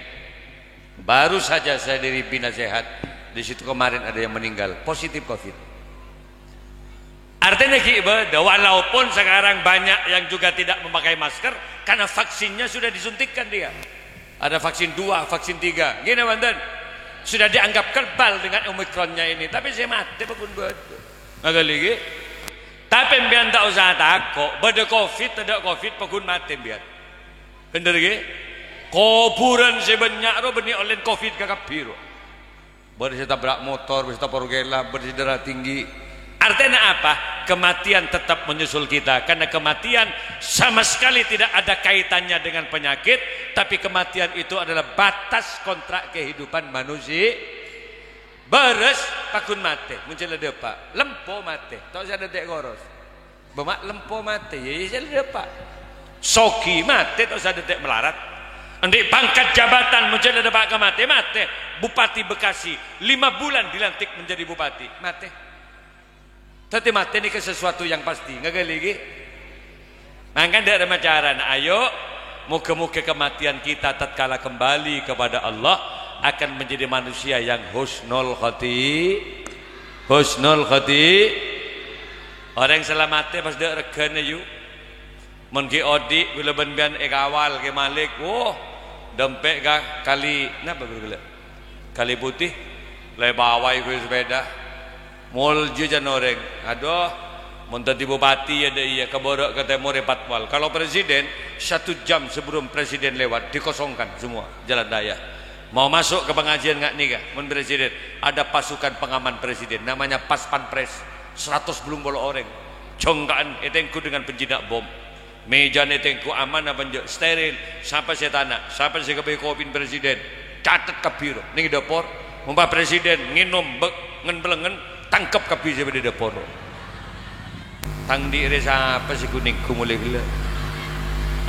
Baru saja saya dari Bina Sehat, di situ kemarin ada yang meninggal positif COVID. Artinya walaupun sekarang banyak yang juga tidak memakai masker karena vaksinnya sudah disuntikkan dia. Ada vaksin 2, vaksin 3. Gini Banten, sudah dianggap kebal dengan Omikronnya ini. Tapi saya mati pun betul. Agak lagi. Tapi biar tak usah takut. Pada COVID, tidak COVID, pun mati biar. Bener lagi. Kuburan sebanyak ro benih oleh COVID kakak biru. Berisi tabrak motor, berisi porgela, berisi darah tinggi. Artinya apa? Kematian tetap menyusul kita, karena kematian sama sekali tidak ada kaitannya dengan penyakit, tapi kematian itu adalah batas kontrak kehidupan manusia. Beres pakun mati, muncul depa, lempo mati. Tak usah dedek goros. Bemak lempo mati, ya saya depa. Soki mati, tak usah dedek melarat. Nanti pangkat jabatan muncul depa ke mati. Bupati Bekasi 5 bulan dilantik menjadi bupati, mati. Tapi mati ini ke sesuatu yang pasti, nggak lagi. Maka tidak ada cara. Nah, ayo, muka-muka kematian kita tatkala kembali kepada Allah akan menjadi manusia yang husnul khati. Orang yang selamatnya pas dia regane yuk. Mungkin odik bila benbian awal ke Malik, dempek kah kali napa bergula? Kali putih, lebawai gue sepeda. Mul jajan orang, aduh, menteri bupati ada iya keborok ke timur patwal. Kalau presiden 1 jam sebelum presiden lewat dikosongkan semua jalan raya. Mau masuk ke pengajian nggak nih kak? Men presiden ada pasukan pengaman presiden, namanya pas pampres, 100 belum bolo orang. Jongkaan etengku dengan penjinak bom. Meja etengku aman apa steril. Sampai saya tanah, sampai saya kebekopin presiden, catat kabiro, nih dapur, mumpah presiden nginum ngen tangkap kapi saya pada dapur. Tang di resa apa sih kuning kumulai gila.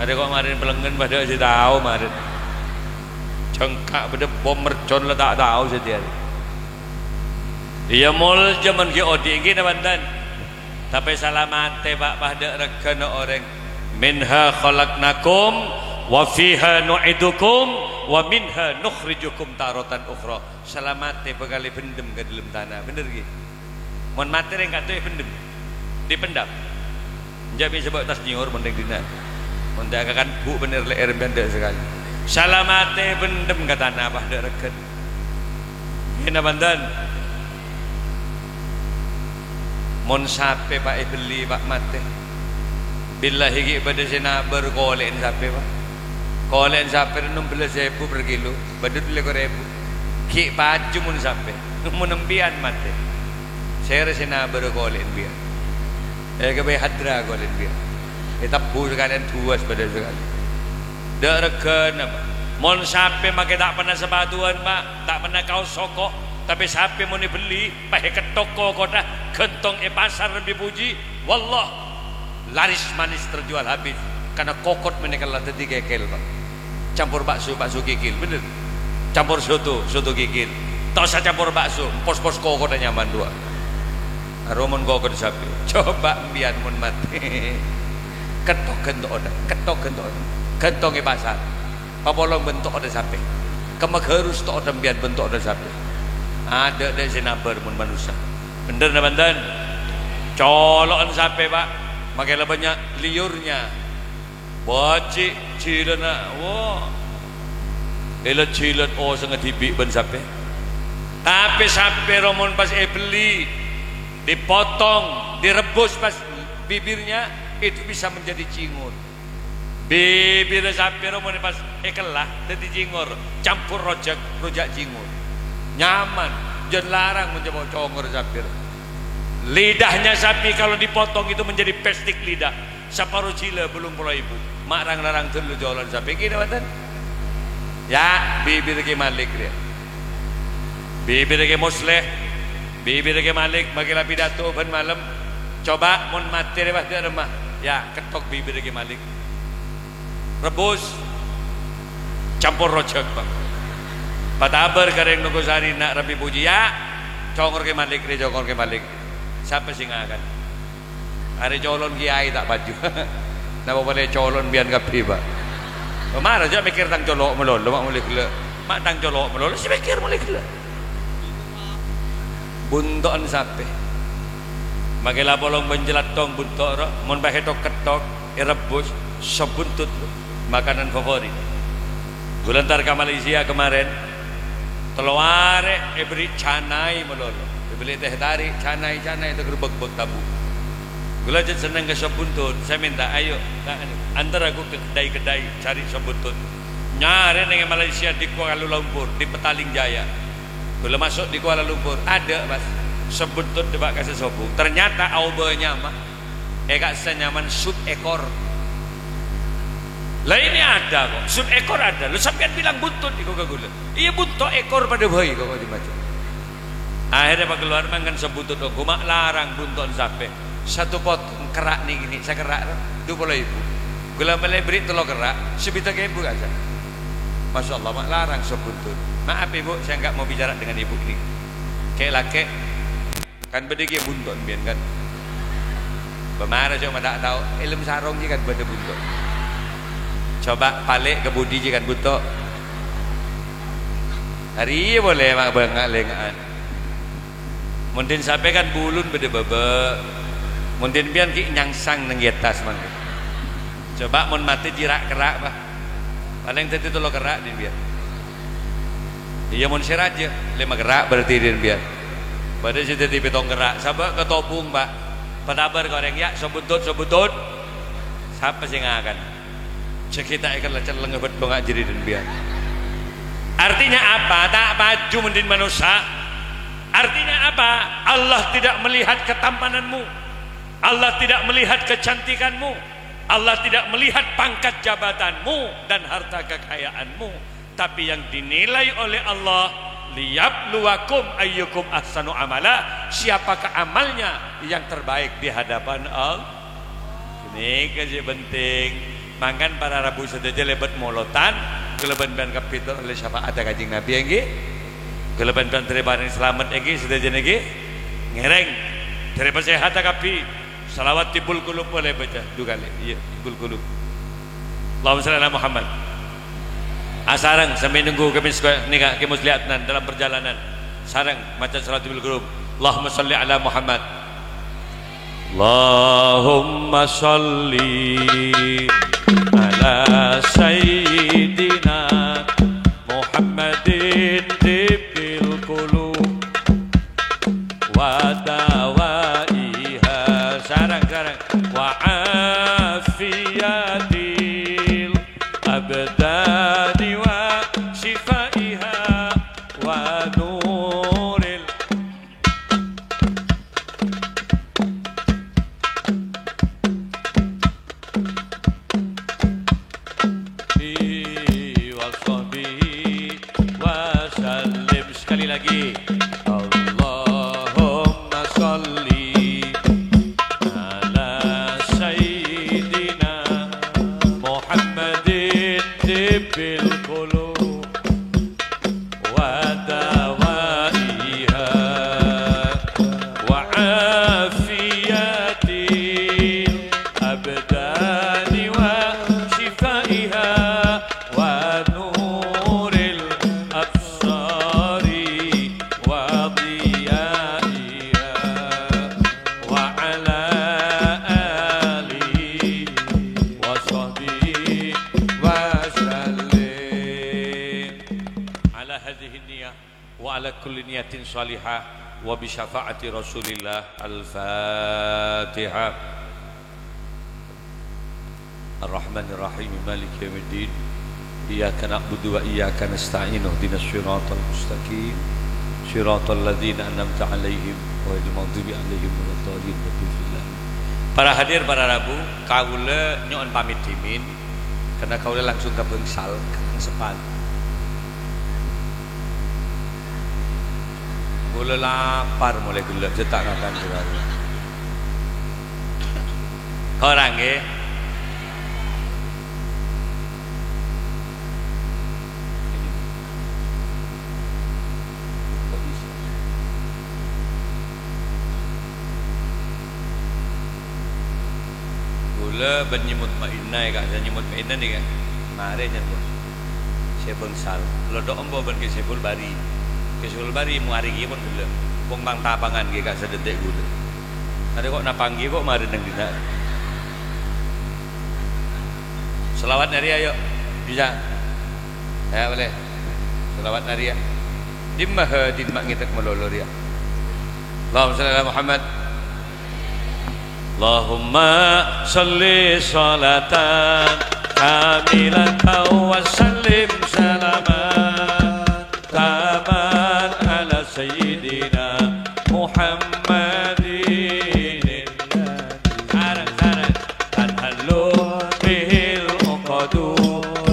Ada kok kemarin pelengen pada saya tahu kemarin. Cengkak pada bom mercon lah tak tahu saya. Dia mul zaman ke odi ini Banten. Tapi salamate pak pada regana orang. Minha khalaqnakum wa fiha nu'idukum wa minha nukhrijukum taratan ukhra. Salamate bekali pendem ke dalam tanah. Bener gitu. Mon materi yang kata pendem, dipendam. Jadi sebab tas nyur mending dina. Mending akan bu bener leer benda sekali. Salamate pendem kata apa dak reket. Ini Banten. Mon sape pak beli pak mate. Billahi ki pada sena berkolen sape pak. Kolen sape 16.000 per kilo. Badut 2.000. Ki baju mun sape. Mun empian mate. Saya resina berkolen biar. Kebe hadra kolen biar. Kita bu sekalian tuas pada sekali. Dak regen apa? Mon sape make tak pernah sepatuan pak, tak pernah kaos sokok, tapi sape mau dibeli, pakai ke toko kota, gentong pasar lebih puji. Wallah, laris manis terjual habis. Karena kokot menekan lah tadi kekel pak. Campur bakso kikil bener. campur soto gigit. Tak usah campur bakso, pos-pos koko dan nyaman dua. Aromon koko di sapi. Coba mbian mun mati. Ketok gentok ada, gentongnya pasar. Papolong bentuk ada sapi. Kemagerus tok ada mbian bentuk ada sapi. Ada sinabar mun manusia. Bener na banten. Colokan sapi pak. Makanya banyak liurnya. Bocik cilana. Wah. Ela cilat sangat tibik ben sapi. Tapi sapi romon pas beli, dipotong, direbus pas bibirnya itu bisa menjadi cingur. Bibir sapi romon pas kelah jadi cingur, campur rojak cingur. Nyaman, jangan larang mencoba congor sapi. Lidahnya sapi kalau dipotong itu menjadi pestik lidah. Saparuh cila belum pula ibu. Mak larang dulu jualan sapi kini watan. Ya, bibir ke malik dia. Bibir ke musleh, bibir ke malik bagi pidato ben malam. Coba mun mati rebah di rumah. Ya, ketok bibir ke malik. Rebus campur rojak, Pak. Patabar kareng nunggu sari nak rapi puji ya. Congor ke malik, congor ke malik. Siapa sih ngakan? Hari colon kiai tak baju. Napa boleh colon biar kapi, Pak. Marah aja mikir tang colok melolo, mak mulai gila. Mak tang colok melolo, si mikir mulai gila. Buntoan sapi. Makilah bolong benjelat tong buntok ro, mon bahe tok ketok, rebus, sebuntut makanan favorit. Gulantar ke Malaysia kemarin, teluare beri canai melolo, beli teh tarik canai itu gerbek tabu. Gula jen senang ke sebuntut, saya minta ayo, antar aku ke kedai-kedai cari sebuntut. Nyari dengan Malaysia di Kuala Lumpur, di Petaling Jaya. Gula masuk di Kuala Lumpur, ada mas sebuntut debak kasih sobung. Ternyata aubanya mah, kak senyaman sub ekor. Lah ini ada kok, sub ekor ada. Lu sampean bilang buntut di kok gula. Iya buntut ekor pada bayi kok dibaca. Akhirnya pak keluar mangan sebuntut, aku mak larang buntut sampai. Satu potong kerak nih gini, saya kerak 20.000. Gula mulai beri telur kerak, sebita ke ibu aja. Masya Allah, mak larang sebuntut. Maaf ibu, saya nggak mau bicara dengan ibu ini. Kayak laki, kan berdegi buntut biar kan. Pemarah cuma tak tahu, ilmu sarong je kan benda buntut. Coba balik ke budi je kan buntut. Hari boleh mak bengak lengan. Mungkin sampai kan bulun beda bebe. Mungkin biar ki nyangsang nang atas mangga. Coba mun mati jirak kerak bah. Paling tadi tu lo kerak din biar. Iya mun siraja 5 kerak berarti din biar. Pada situ di betong kerak, sabak ketopung pak. Padabar goreng ya sebuntut. Siapa sih ngakan? Cekita ikan lecet lengebet bengak jadi din biar. Artinya apa? Tak baju mendin manusia. Artinya apa? Allah tidak melihat ketampananmu. Allah tidak melihat kecantikanmu. Allah tidak melihat pangkat jabatanmu dan harta kekayaanmu. Tapi yang dinilai oleh Allah, liyabluwakum ayyukum ahsanu amala. Siapakah amalnya yang terbaik di hadapan Allah? Ini kasih penting. Mangkan para rabu sedaja lebat molotan, keleban kapital oleh syafaat kajing Nabi yang keleban terbaring selamat yang sedaja negi ngereng dari sehat kapi. Salawat tibul kulub boleh baca 2 kali. Iya, tibul kulub. Allahumma shalli ala Muhammad. Sarang sampai nunggu kami nikah kami lihat dalam perjalanan. Sarang baca salat tibul kulub. Allahumma shalli ala Muhammad. Allahumma shalli ala sayyidina Muhammadin tibul kulub wa sarang wa afiyatil abdani wa shifaiha wa nuril wa sahbihi wa sallim. Sekali lagi Allahumma shalli wa ala kulli niyatin salihah wa bi syafaati Rasulillah. Al-Fatihah. Ar-Rahmanir Rahim Maliki Yaumiddin. Iyyaka na'budu wa iyyaka nasta'in. Ihdinas shiratal mustaqim. Shiratal ladzina an'amta 'alaihim ghairil maghdubi 'alaihim waladdallin. Para hadir, para rabu, kaula nyon pamit dimin karena kaula langsung ke bengsal kakang sepan. Mulai lapar, mulai gula, cetak makan juga. Orang ya. Gula benyimut mainai kak, saya nyimut mainai nih kak. Mari jan bos. Saya bengsal. Lodok embo ben ke Sebul Bari. Sebul Bari muari gi pun gula. Wong mang tapangan gi kak sedetik gula. Ada kok napanggi kok mari nang dina. Selawat nari ayo. Bisa. Ya boleh. Selawat nari ya. Dimah dimah ngitek melolor ya. Allahumma shalli ala Muhammad. Allahumma salli salatan kamilatan wa sallim salaman taman ala sayyidina Muhammadin sarang tanhallu bihil uqadu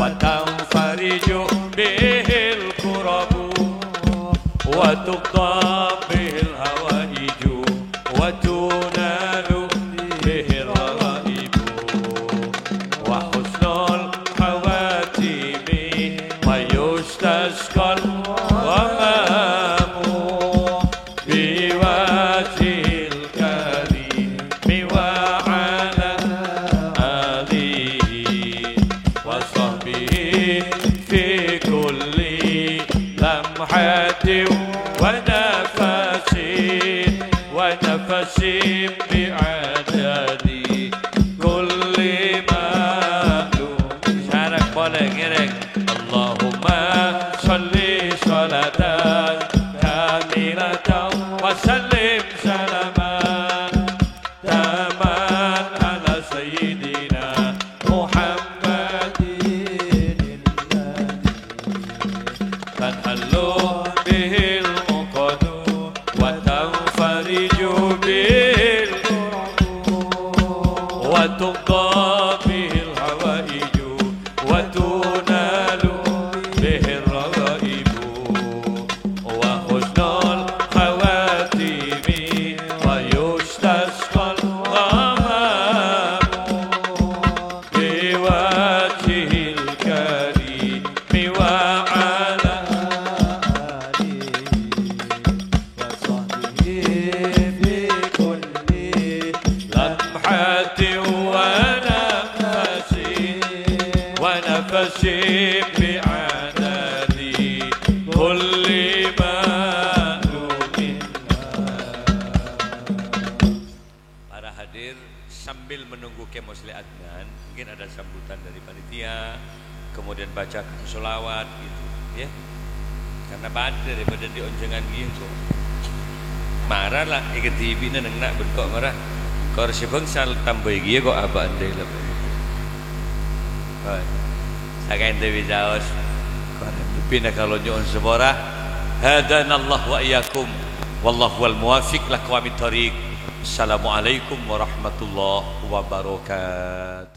wa tanfariju bihil kurabu wa tuqda bihil hawaiju wa tunalu ونفسي بعدد كل معلوم شارك boleh ngerek Allahumma salli salatan kamilatan wa sallim salaman taman ala sayyidina Muhammadin tanhallu bihil uqadu wa tanfariju bil wa tuqda bihil hawaiju wa tunalu bihir ragaibu wa husnul khawatimi wa yustasqal ghamamu biwajhil karimi wa ala alihi wa sahbihi bi kulli lamhatin wa نفسي بعدد كل معلوم. Para hadir sambil menunggu Kemosli Adnan, mungkin ada sambutan dari panitia, kemudian bacakan sholawat gitu ya. Karena pada daripada dionjengan gitu. Marah lah ikat TV na nang nak bentuk marah. Kau si bangsal tambah gitu kok apa andai lah. Sakain Dewi Jaos Bina kalau nyon seborah hadanallah wa iyyakum wallahu wal muwafiq laqawamit thariq. Assalamualaikum warahmatullahi wabarakatuh.